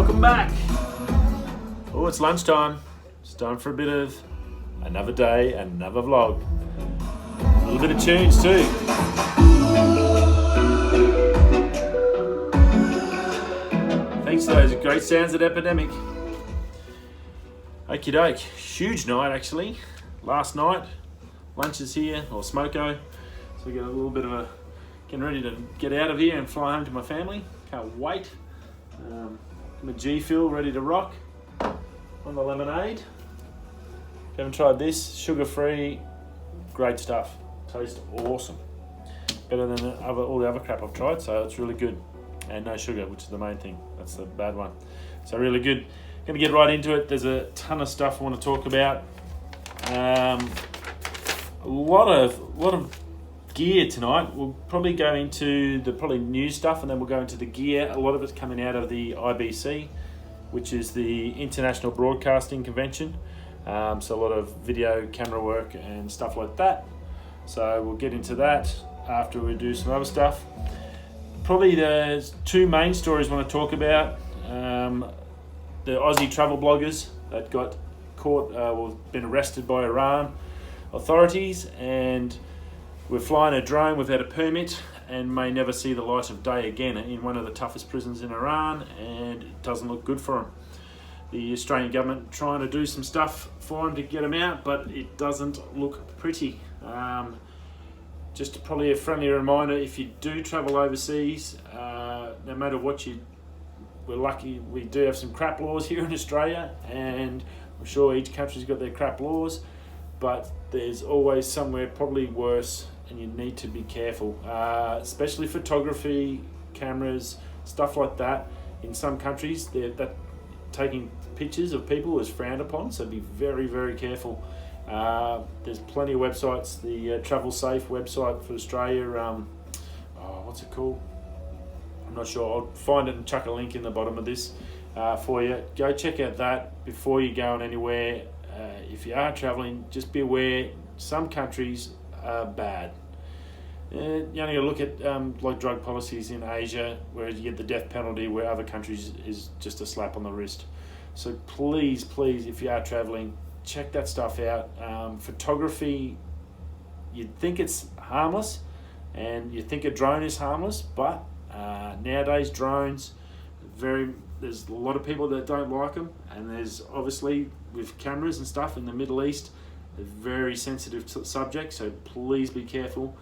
Welcome back. Oh, it's lunchtime. It's time for a bit of another day, another vlog. A little bit of tunes too. Thanks to those great sounds at Epidemic. Okie doke. Huge night actually. Last night. Lunch is here, or smoko. So we got a little bit of a getting ready to get out of here and fly home to my family. Can't wait. My G-Fuel ready to rock on the lemonade. If you haven't tried this, sugar-free, great stuff. Tastes awesome. Better than all the other crap I've tried, so it's really good. And no sugar, which is the main thing. That's the bad one. So really good. Going to get right into it. There's a ton of stuff I want to talk about. A lot of gear tonight. We'll probably go into the news stuff, and then we'll go into the gear. A lot of it's coming out of the IBC, which is the International Broadcasting Convention. So a lot of video camera work and stuff like that. So we'll get into that after we do some other stuff. Probably there's two main stories I want to talk about. The Aussie travel bloggers that got caught, been arrested by Iran authorities, and we're flying a drone without a permit and may never see the light of day again in one of the toughest prisons in Iran, and it doesn't look good for them. The Australian government trying to do some stuff for them to get them out, but it doesn't look pretty. Just probably a friendly reminder, if you do travel overseas, no matter what we're lucky we do have some crap laws here in Australia, and I'm sure each country's got their crap laws, but there's always somewhere probably worse, and you need to be careful, especially photography, cameras, stuff like that. In some countries, that taking pictures of people is frowned upon, so be very, very careful. There's plenty of websites. The Travel Safe website for Australia, what's it called? I'm not sure. I'll find it and chuck a link in the bottom of this for you. Go check out that before you go on anywhere. If you are travelling, just be aware some countries are bad. You only got to look at like drug policies in Asia, where you get the death penalty, where other countries is just a slap on the wrist. So please, if you are travelling, check that stuff out. Photography, you'd think it's harmless, and you think a drone is harmless, but nowadays drones, there's a lot of people that don't like them, and there's obviously with cameras and stuff in the Middle East, a very sensitive subject, so please be careful.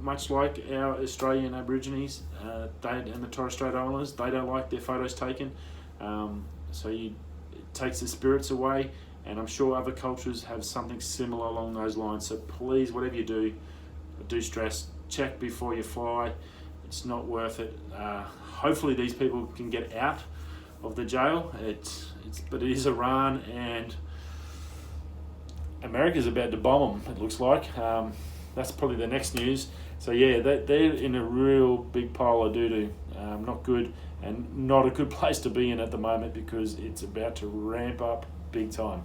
Much like our Australian Aborigines and the Torres Strait Islanders, they don't like their photos taken, so it takes the spirits away, and I'm sure other cultures have something similar along those lines. So please, whatever you do stress, check before you fly. It's not worth it. Hopefully these people can get out of the jail. But it is Iran, and America's about to bomb them, it looks like. That's probably the next news. So yeah, they're in a real big pile of doo-doo. Not good, and not a good place to be in at the moment, because it's about to ramp up big time.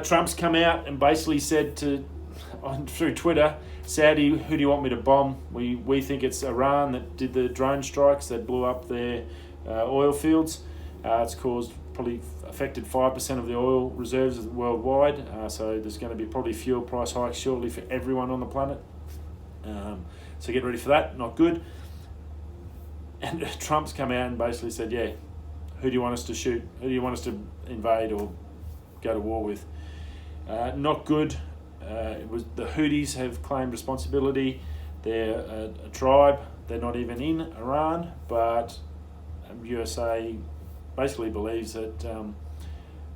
Trump's come out and basically said through Twitter, Saudi, who do you want me to bomb? We think it's Iran that did the drone strikes that blew up their oil fields. It's probably affected 5% of the oil reserves worldwide. So there's going to be probably fuel price hikes shortly for everyone on the planet. So get ready for that. Not good. And Trump's come out and basically said, yeah, who do you want us to shoot? Who do you want us to invade or go to war with? Not good. It was the Houthis have claimed responsibility. They're a tribe. They're not even in Iran, but USA basically believes that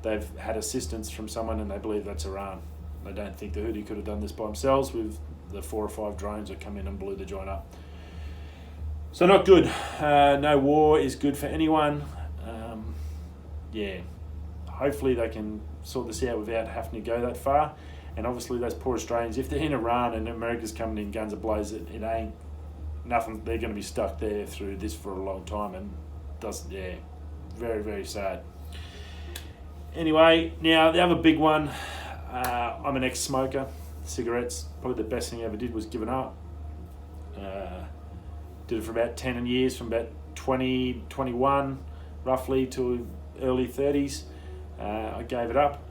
they've had assistance from someone, and they believe that's Iran. They don't think the Houthi could have done this by themselves with the 4 or 5 drones that come in and blew the joint up. So not good. No war is good for anyone. Hopefully they can sort this out without having to go that far. And obviously those poor Australians, if they're in Iran and America's coming in guns a-blazing, it ain't nothing. They're going to be stuck there through this for a long time, and very, very sad. Anyway, now the other big one, I'm an ex-smoker. Cigarettes, probably the best thing I ever did was giving up. Did it for about 10 years, from about 20, 21. roughly to early 30s. I gave it up.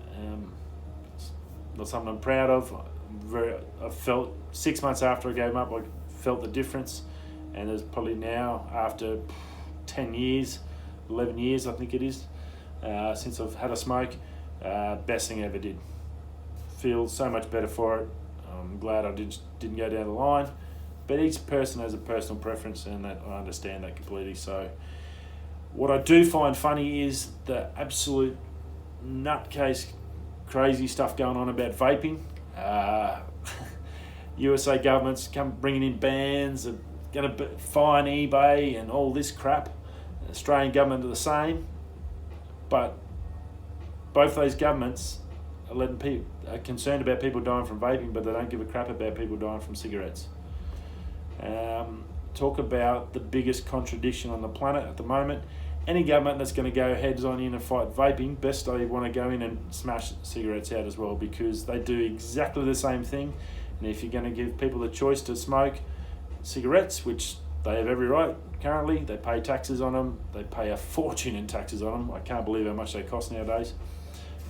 It's not something I'm proud of. I felt 6 months after I gave them up, I felt the difference, and there's probably now, after 10 years, 11 years I think it is, since I've had a smoke, best thing I ever did. Feel so much better for it. I'm glad I didn't go down the line, but each person has a personal preference, and that I understand that completely. So what I do find funny is the absolute nutcase crazy stuff going on about vaping. USA government's bringing in bans, are going to fine eBay and all this crap. The Australian government are the same, but both those governments are concerned about people dying from vaping, but they don't give a crap about people dying from cigarettes. Talk about the biggest contradiction on the planet at the moment. Any government that's going to go heads on in and fight vaping, best they want to go in and smash cigarettes out as well, because they do exactly the same thing. And if you're going to give people the choice to smoke cigarettes, which they have every right currently, they pay taxes on them, they pay a fortune in taxes on them. I can't believe how much they cost nowadays.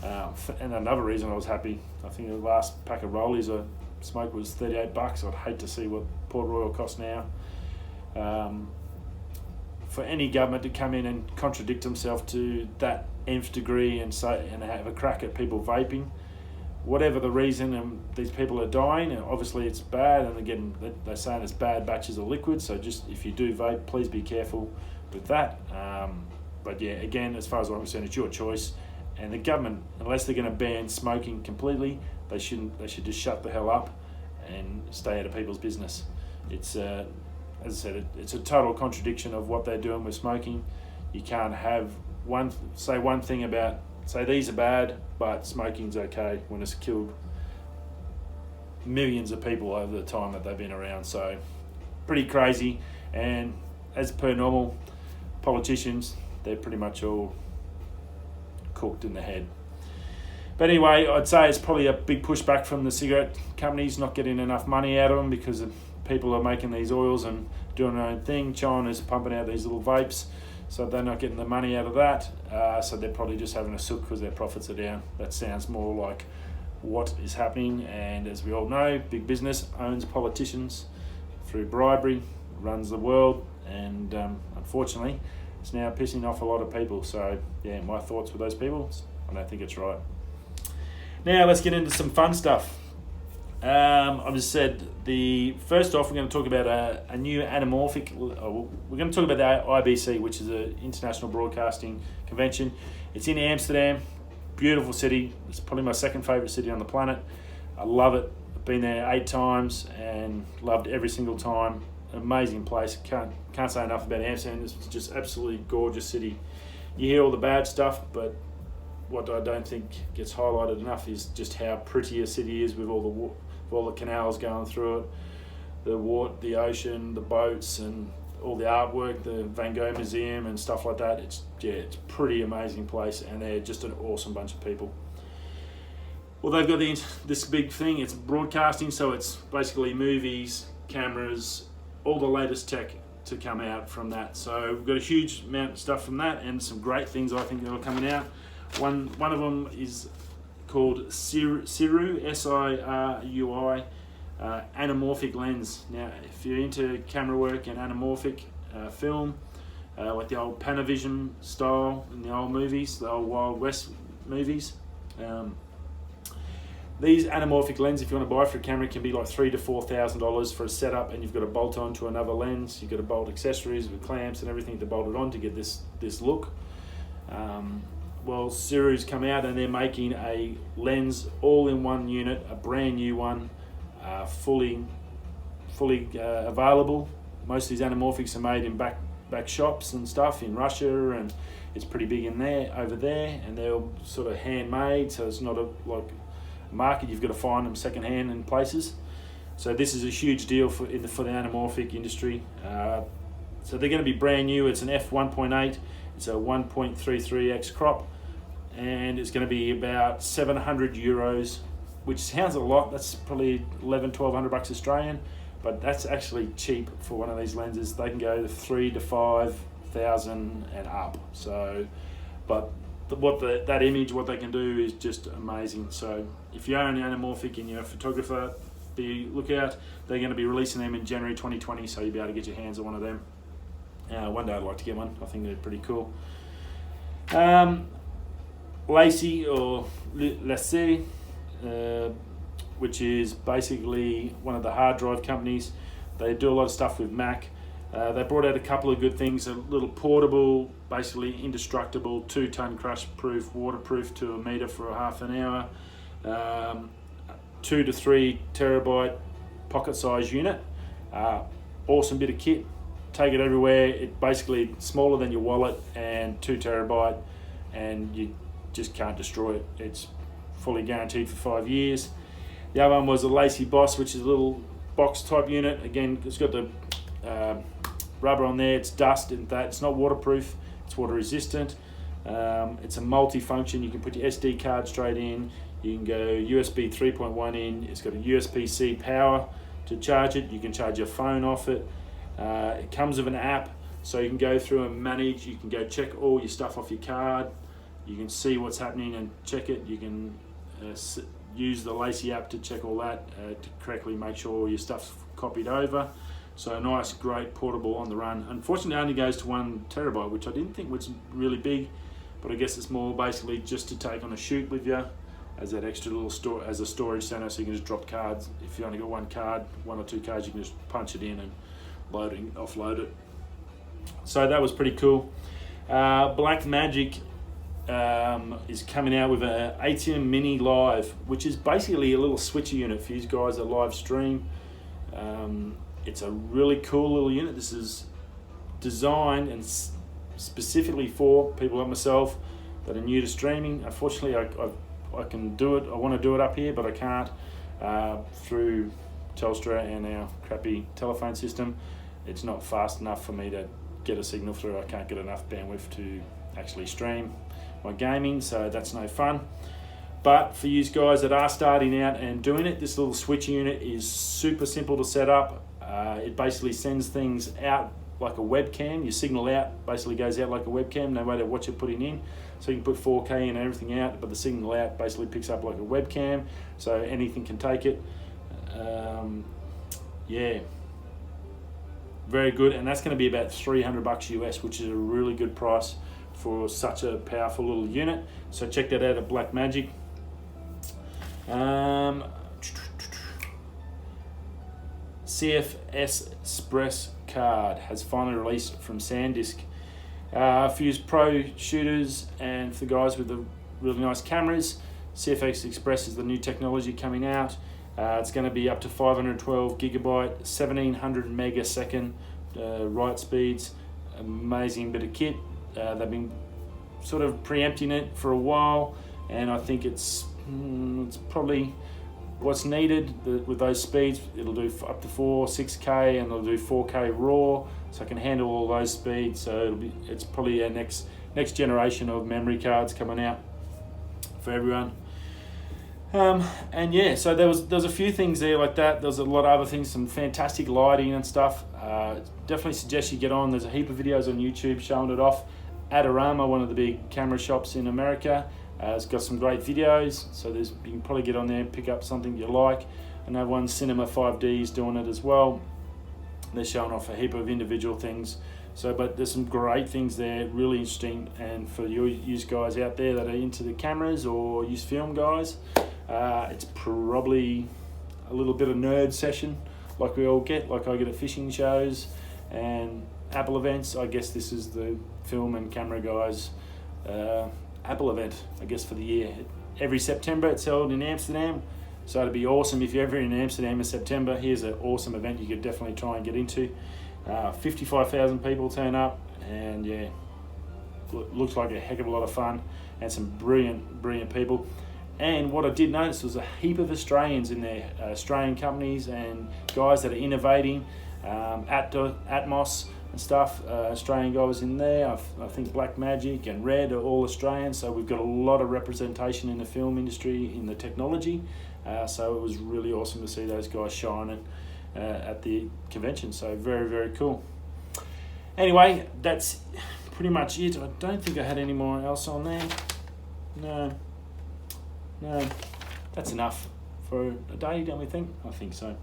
And another reason I was happy, I think the last pack of rollies I smoked was $38. I'd hate to see what Port Royal costs now. For any government to come in and contradict themselves to that nth degree and have a crack at people vaping, whatever the reason, and these people are dying, and obviously it's bad, and they're saying it's bad batches of liquid, so just if you do vape, please be careful with that. But yeah, again, as far as I'm concerned, it's your choice, and the government, unless they're going to ban smoking completely, they should just shut the hell up and stay out of people's business. It's as I said, it's a total contradiction of what they're doing with smoking. You can't have one thing about, say these are bad, but smoking's okay, when it's killed millions of people over the time that they've been around. So pretty crazy, and as per normal, politicians, they're pretty much all cooked in the head. But anyway, I'd say it's probably a big pushback from the cigarette companies not getting enough money out of them, because people are making these oils and doing their own thing. China's pumping out these little vapes, so they're not getting the money out of that. So they're probably just having a sook because their profits are down. That sounds more like what is happening. And as we all know, big business owns politicians through bribery, runs the world, and unfortunately, it's now pissing off a lot of people. So yeah, my thoughts with those people, I don't think it's right. Now let's get into some fun stuff. I've just said, first off, we're going to talk about a new anamorphic. We're going to talk about the IBC, which is an international broadcasting convention. It's in Amsterdam, beautiful city. It's probably my second favourite city on the planet. I love it. I've been there 8 times and loved every single time. An amazing place. Can't say enough about Amsterdam. It's just absolutely gorgeous city. You hear all the bad stuff, but what I don't think gets highlighted enough is just how pretty a city is, with all the canals going through it, the ocean, the boats, and all the artwork, the Van Gogh Museum and stuff like that. It's a pretty amazing place, and they're just an awesome bunch of people. Well, they've got this big thing. It's broadcasting, so it's basically movies, cameras, all the latest tech to come out from that. So we've got a huge amount of stuff from that, and some great things I think that are coming out. One of them is called Sirui, S-I-R-U-I, anamorphic lens. Now, if you're into camera work and anamorphic film, like the old Panavision style in the old movies, the old Wild West movies, these anamorphic lens, if you want to buy for a camera, can be like $3,000 to $4,000 for a setup, and you've got to bolt onto another lens. You've got to bolt accessories with clamps and everything to bolt it on to get this look. Well, Siru's come out and they're making a lens all in one unit, a brand new one, fully available. Most of these anamorphics are made in back shops and stuff in Russia, and it's pretty big over there, and they're all sort of handmade, so it's not like a market. You've got to find them secondhand in places. So this is a huge deal for the anamorphic industry. So they're going to be brand new. It's an f1.8. It's a 1.33x crop, and it's going to be about €700, which sounds a lot. That's probably $1,100-1,200 Australian, but that's actually cheap for one of these lenses. They can go to $3,000 to 1,000 and up. So, but that image, what they can do is just amazing. So if you own anamorphic and you're a photographer, look out. They're going to be releasing them in January 2020, so you'll be able to get your hands on one of them. One day I'd like to get one. I think they're pretty cool. Lacey or Lacey, which is basically one of the hard drive companies. They do a lot of stuff with Mac. They brought out a couple of good things, a little portable, basically indestructible, 2-ton crush proof, waterproof to a meter for a half an hour, 2 to 3 terabyte pocket size unit. Awesome bit of kit, take it everywhere. It basically smaller than your wallet and 2 terabyte, and you just can't destroy it. It's fully guaranteed for 5 years. The other one was a Lacey Boss, which is a little box type unit. Again, it's got the rubber on there, it's dust and that. It's not waterproof, it's water resistant. It's a multi-function. You can put your SD card straight in, you can go USB 3.1 in, it's got a USB-C power to charge it, you can charge your phone off it. It comes with an app, so you can go through and manage, you can go check all your stuff off your card, you can see what's happening and check it. You can use the Lacey app to check all that to correctly make sure all your stuff's copied over. So nice, great, portable, on the run. Unfortunately, it only goes to 1 terabyte, which I didn't think was really big, but I guess it's more basically just to take on a shoot with you as that extra little as a storage center, so you can just drop cards. If you only got 1 card, 1 or 2 cards, you can just punch it in and offload it. So that was pretty cool. Blackmagic is coming out with an ATEM Mini Live, which is basically a little switcher unit for you guys that live stream. It's a really cool little unit. This is designed and specifically for people like myself that are new to streaming. Unfortunately, I can do it. I want to do it up here, but I can't through Telstra and our crappy telephone system. It's not fast enough for me to get a signal through. I can't get enough bandwidth to actually stream my gaming, so that's no fun. But for you guys that are starting out and doing it, this little switch unit is super simple to set up. It basically sends things out like a webcam. Your signal out basically goes out like a webcam, no matter what you're putting in. So you can put 4K and everything out, but the signal out basically picks up like a webcam, so anything can take it. Yeah, very good, and that's going to be about $300 US, which is a really good price for such a powerful little unit. So check that out at Blackmagic. CFS Express card has finally released from SanDisk. For you pro shooters and for the guys with the really nice cameras, CFS Express is the new technology coming out. It's going to be up to 512 gigabyte, 1700 megasecond write speeds. Amazing bit of kit. They've been sort of preempting it for a while, and I think it's probably what's needed with those speeds. It'll do up to 6K, and it'll do 4K raw, so I can handle all those speeds. So it's probably our next generation of memory cards coming out for everyone. And yeah, so there was a few things there like that. There was a lot of other things, some fantastic lighting and stuff. Definitely suggest you get on. There's a heap of videos on YouTube showing it off. Adarama, one of the big camera shops in America, it's got some great videos, so you can probably get on there and pick up something you like. Another one, Cinema 5D, is doing it as well. They're showing off a heap of individual things. So, but there's some great things there, really interesting. And for you guys out there that are into the cameras or use film guys, it's probably a little bit of nerd session like we all get, like I get at fishing shows and Apple events. I guess this is the film and camera guys Apple event, I guess, for the year. Every September it's held in Amsterdam, so it'd be awesome if you're ever in Amsterdam in September. Here's an awesome event you could definitely try and get into. 55,000 people turn up, and yeah, looks like a heck of a lot of fun and some brilliant people. And what I did notice was a heap of Australians in there, Australian companies and guys that are innovating, Atmos and stuff. Australian guys in there. I think Blackmagic and Red are all Australian, so we've got a lot of representation in the film industry, in the technology. So it was really awesome to see those guys shining at the convention. So very, very cool. Anyway, that's pretty much it. I don't think I had any more else on there. No, that's enough for a day, don't we think? I think so.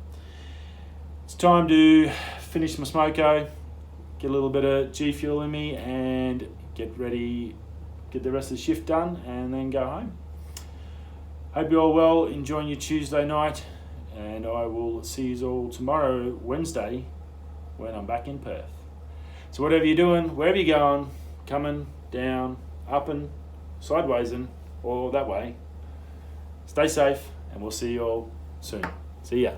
It's time to finish my smoko, get a little bit of G Fuel in me, and get ready, get the rest of the shift done, and then go home. Hope you're all well, enjoying your Tuesday night, and I will see you all tomorrow, Wednesday, when I'm back in Perth. So whatever you're doing, wherever you're going, coming, down, up and sideways and or that way, stay safe, and we'll see you all soon. See ya.